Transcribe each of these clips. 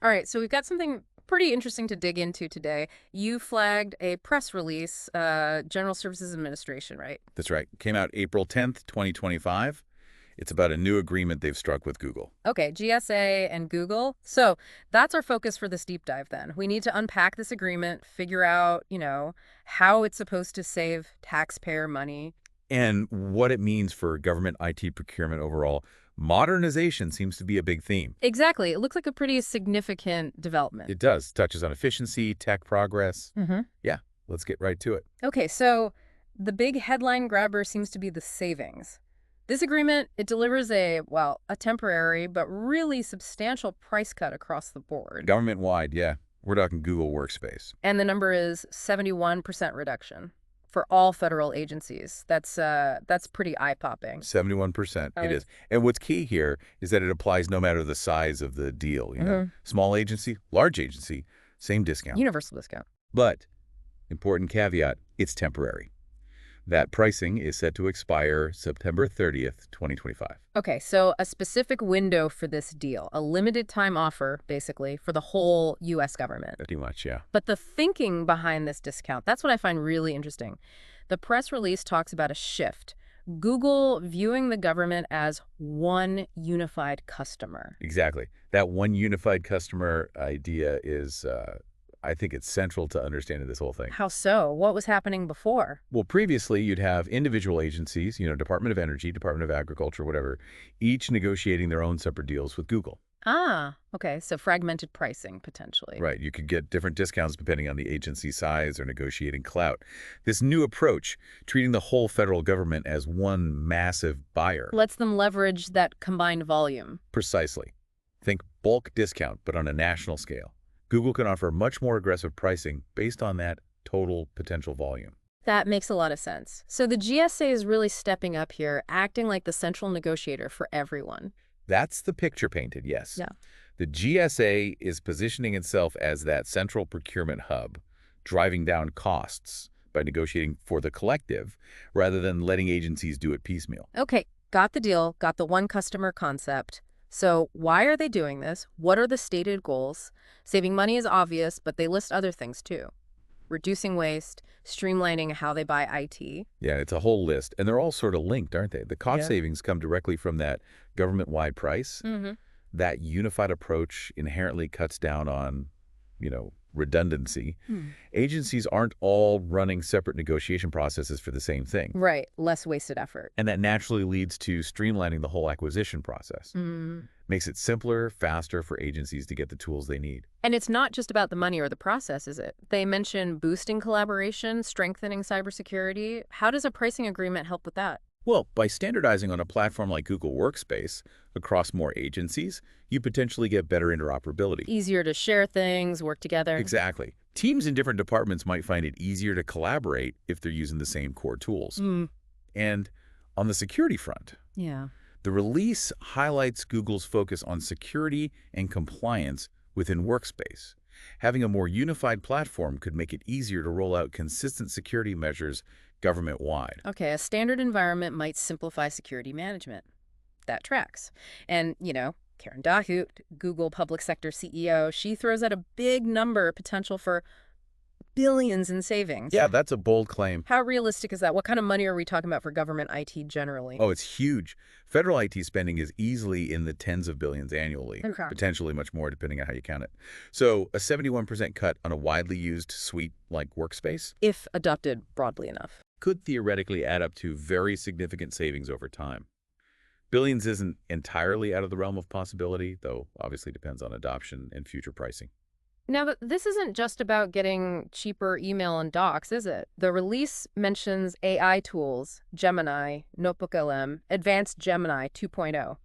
All right, so we've got something pretty interesting to dig into today. You flagged a press release, General Services Administration, right? That's right. Came out April 10th, 2025. It's about a new agreement they've struck with Google. Okay, GSA and Google. So that's our focus for this deep dive then. We need to unpack this agreement, figure out, how it's supposed to save taxpayer money. And what it means for government IT procurement overall. Modernization seems to be a big theme. Exactly. It looks like a pretty significant development. It does. Touches on efficiency, tech progress. Mm-hmm. Yeah, let's get right to it. Okay, so the big headline grabber seems to be the savings. This agreement, it delivers a temporary but really substantial price cut across the board. Government-wide, yeah. We're talking Google Workspace. And the number is 71% reduction for all federal agencies. That's pretty eye-popping. 71%, it is. And what's key here is that it applies no matter the size of the deal. Small agency, large agency, same discount. Universal discount. But, important caveat, it's temporary. That pricing is set to expire September 30th, 2025. Okay, so a specific window for this deal, a limited time offer, basically, for the whole U.S. government. Pretty much, yeah. But the thinking behind this discount, that's what I find really interesting. The press release talks about a shift. Google viewing the government as one unified customer. Exactly. That one unified customer idea is, I think it's central to understanding this whole thing. How so? What was happening before? Well, previously, you'd have individual agencies, Department of Energy, Department of Agriculture, whatever, each negotiating their own separate deals with Google. Ah, okay, so fragmented pricing, potentially. Right. You could get different discounts depending on the agency size or negotiating clout. This new approach, treating the whole federal government as one massive buyer. Lets them leverage that combined volume. Precisely. Think bulk discount, but on a national scale. Google can offer much more aggressive pricing based on that total potential volume. That makes a lot of sense. So the GSA is really stepping up here, acting like the central negotiator for everyone. That's the picture painted, yes. Yeah. The GSA is positioning itself as that central procurement hub, driving down costs by negotiating for the collective rather than letting agencies do it piecemeal. Okay, got the deal, got the one customer concept. So why are they doing this? What are the stated goals? Saving money is obvious, but they list other things too. Reducing waste, streamlining how they buy IT. Yeah, it's a whole list, and they're all sort of linked, aren't they? The cost savings come directly from that government-wide price. Mm-hmm. That unified approach inherently cuts down on, redundancy. Agencies aren't all running separate negotiation processes for the same thing. Right, less wasted effort. And that naturally leads to streamlining the whole acquisition process. Makes it simpler, faster for agencies to get the tools they need. And it's not just about the money or the process, is it? They mention boosting collaboration, strengthening cybersecurity. How does a pricing agreement help with that? Well, by standardizing on a platform like Google Workspace across more agencies, you potentially get better interoperability. Easier to share things, work together. Exactly. Teams in different departments might find it easier to collaborate if they're using the same core tools. And on the security front, Yeah. the release highlights Google's focus on security and compliance within Workspace. Having a more unified platform could make it easier to roll out consistent security measures government-wide. Okay, a standard environment might simplify security management. That tracks. And, Karen Dahut, Google Public Sector CEO, she throws out a big number potential for billions in savings. Yeah, that's a bold claim. How realistic is that? What kind of money are we talking about for government IT generally? Oh, it's huge. Federal IT spending is easily in the tens of billions annually, potentially much more depending on how you count it. So a 71% cut on a widely used suite like Workspace, if adopted broadly enough. could theoretically add up to very significant savings over time. Billions isn't entirely out of the realm of possibility, though obviously depends on adoption and future pricing. Now, this isn't just about getting cheaper email and docs, is it? The release mentions AI tools, Gemini, Notebook LM, Advanced Gemini 2.0.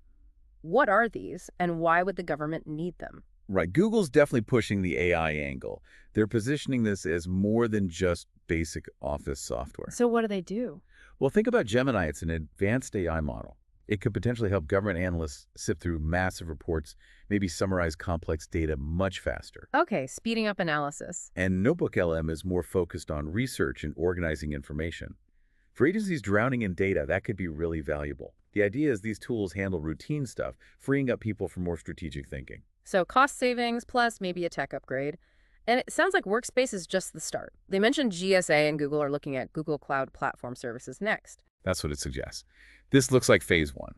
What are these, and why would the government need them? Right, Google's definitely pushing the AI angle. They're positioning this as more than just basic Office software. So what do they do? Well, think about Gemini. It's an advanced AI model. It could potentially help government analysts sift through massive reports, maybe summarize complex data much faster. Okay, speeding up analysis. And Notebook LM is more focused on research and organizing information. For agencies drowning in data, that could be really valuable. The idea is these tools handle routine stuff, freeing up people for more strategic thinking. So cost savings plus maybe a tech upgrade. And it sounds like Workspace is just the start. They mentioned GSA and Google are looking at Google Cloud Platform Services next. That's what it suggests. This looks like phase one.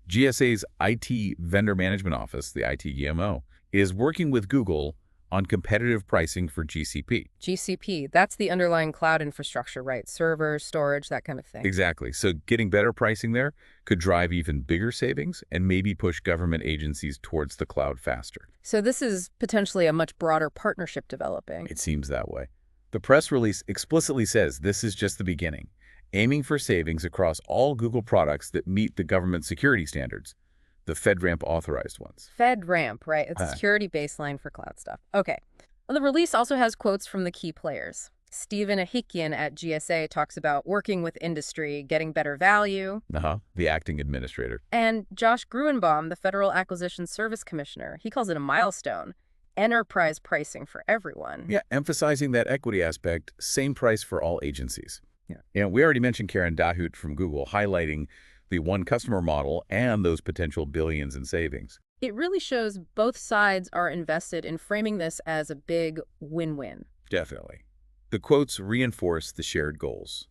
GSA's IT Vendor Management Office, the ITGMO, is working with Google on competitive pricing for GCP. GCP, that's the underlying cloud infrastructure, right? Servers, storage, that kind of thing. Exactly. So getting better pricing there could drive even bigger savings and maybe push government agencies towards the cloud faster. So this is potentially a much broader partnership developing. It seems that way. The press release explicitly says this is just the beginning, aiming for savings across all Google products that meet the government security standards, the FedRAMP authorized ones. FedRAMP, right? It's a security baseline for cloud stuff. Okay. Well, the release also has quotes from the key players. Stephen Ahikian at GSA talks about working with industry, getting better value. The acting administrator. And Josh Gruenbaum, the Federal Acquisition Service Commissioner, he calls it a milestone. Enterprise pricing for everyone. Yeah, emphasizing that equity aspect, same price for all agencies. Yeah. We already mentioned Karen Dahut from Google highlighting the one customer model and those potential billions in savings. It really shows both sides are invested in framing this as a big win-win. Definitely. The quotes reinforce the shared goals: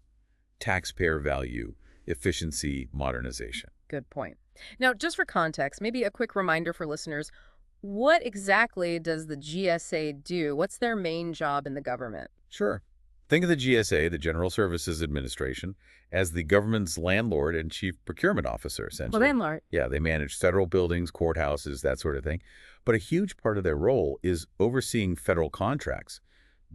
taxpayer value, efficiency, modernization. Good point. Now, just for context, maybe a quick reminder for listeners, what exactly does the GSA do? What's their main job in the government? Sure. Think of the GSA, the General Services Administration, as the government's landlord and chief procurement officer, essentially. Landlord. Yeah, they manage federal buildings, courthouses, that sort of thing. But a huge part of their role is overseeing federal contracts,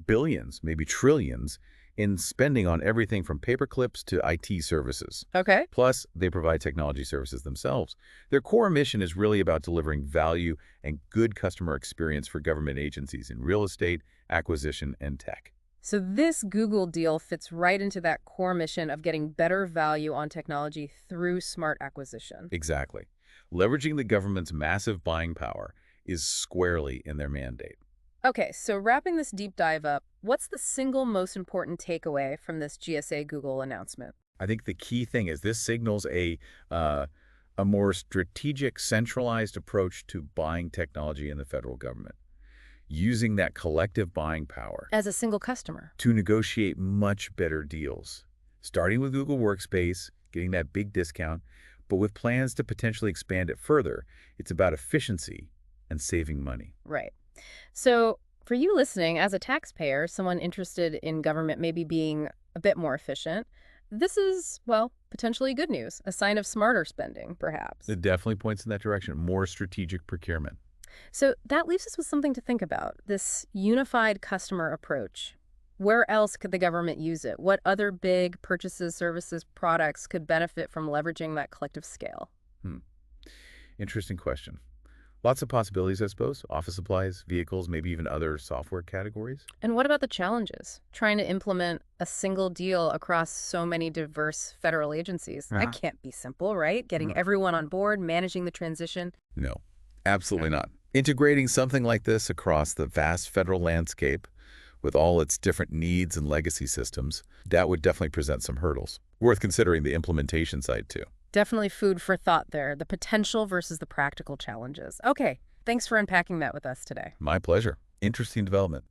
billions, maybe trillions, in spending on everything from paper clips to IT services. Okay. Plus, they provide technology services themselves. Their core mission is really about delivering value and good customer experience for government agencies in real estate, acquisition, and tech. So this Google deal fits right into that core mission of getting better value on technology through smart acquisition. Exactly. Leveraging the government's massive buying power is squarely in their mandate. Okay, so wrapping this deep dive up, what's the single most important takeaway from this GSA Google announcement? I think the key thing is this signals a more strategic, centralized approach to buying technology in the federal government, using that collective buying power As a single customer. to negotiate much better deals, starting with Google Workspace, getting that big discount, but with plans to potentially expand it further. It's about efficiency and saving money. Right. So for you listening, as a taxpayer, someone interested in government maybe being a bit more efficient, this is, well, potentially good news, a sign of smarter spending, perhaps. It definitely points in that direction, more strategic procurement. So that leaves us with something to think about, this unified customer approach. Where else could the government use it? What other big purchases, services, products could benefit from leveraging that collective scale? Interesting question. Lots of possibilities, I suppose. Office supplies, vehicles, maybe even other software categories. And what about the challenges? Trying to implement a single deal across so many diverse federal agencies. That can't be simple, right? Getting everyone on board, managing the transition. No, absolutely not. Integrating something like this across the vast federal landscape with all its different needs and legacy systems, that would definitely present some hurdles. Worth considering the implementation side, too. Definitely food for thought there, the potential versus the practical challenges. Okay, thanks for unpacking that with us today. My pleasure. Interesting development.